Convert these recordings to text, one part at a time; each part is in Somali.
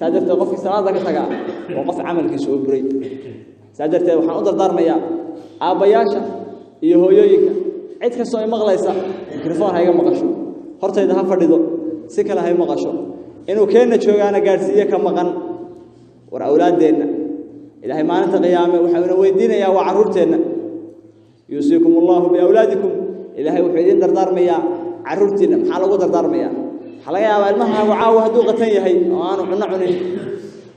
سادرت قف صلاة كتجا وقف عمل كسو بري سادرت وحن أقدر دار ميا أبياشة يهويك عد كسو مغليسة ميكروفون هاي مقشو هرت إذا هفردو سكلا هاي مقشو إنه كأنه شو أنا جالسية كمغن والأولاد دينا إذا هي ما أنت قيامة وحنا ويدينا يا وعرورتنا يوصيكم الله بأولادكم إذا هي وحيدين دردار ميا عرورتنا محل وقدر دار ميا حلا يا المها وعاوه دوقة هي وأنا عنعني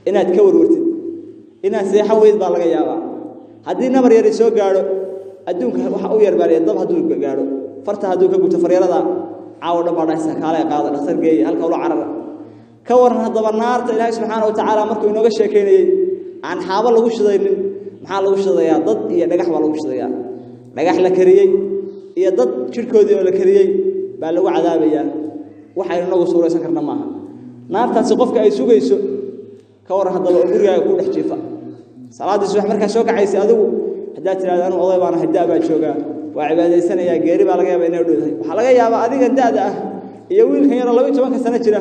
إنها تكور ورتد إنها سيحويد بالله يا هذه نمر يرسو قالوا أدونك وحاو يربالي الضب هدوك قالوا فرت هدوك قلت فريرة عاود بعد سكالة قاضي أثر جاي هل كولو عرر كورنا الضب النار إلهي سبحانه وتعالى مركو إنه قش كيني عن حابل لوش ضيين محل لوش ضيا ضد هي نجح ولا لوش ضيا نجح لكريي هي ضد شركودي ولا كريي بالو عذابيا waxay nagu suuraysan karna maaha naartaasi qofka ay sugayso ka war hadaba guriga ku dhex jiifa salaadii subax marka soo kacaysay adigu hadaa tiraahdo anu oday baan hadaa baa jooga waa cibaadeysanaya geeri baa laga yaabaa inay dhowdahay waxa laga yaabaa adiga daada ah iyo wiilkan yar 12 sano jira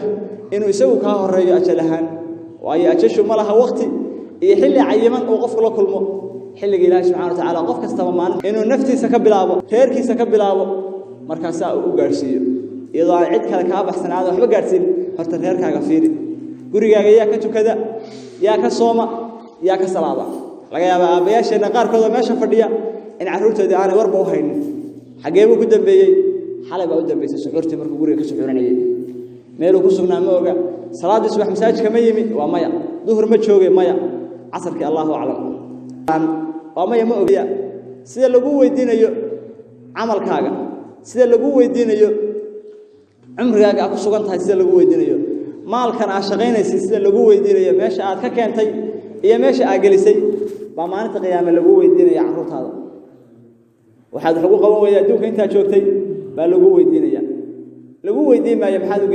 inuu isagu ka horeeyo ajalahan waayo ajashu malaha waqti iyo xilli cayiman oo qofku la kulmo xilliga Ilaahay subhanahu wa ta'ala qof kastaba maan inuu naftiisa ka bilaabo heerkiisa ka bilaabo markaas uu gaarsiiyo iyadoo aan cid kale ka baxsanaado waxba gaarsiin horta reerkaaga fiiri gurigaaga yaa ka tukada yaa ka sooma yaa ka salaada laga yaabaa aabayaasheena qaarkood meesha fadhiya in caruurtooda aan warba u haynin xageebu ku dambeeyay xalay baa u dambeysay suxuurtii markuu guriga ka suxuuranayay meel uu ku sugnaa ma oga salaadii subax masaajidka ma yimi waa maya duhur ma joogay maya casarkii Allahu a'lam waa maya ma oga sida lagu weydiinayo amalkaaga sida lagu weydiinayo عمرك أكو سكان تحسين لجوا يدينيو مال كان عشقين يسير لجوا يدينيو ماشي عاد كأنتي هي ماشي أجلسي بمعنى تقيام لجوا يدينيو يعرض هذا وحد حقوق قوية دوك أنت شوكتي بلجوا يدينيو لجوا يدين ما يبحثوا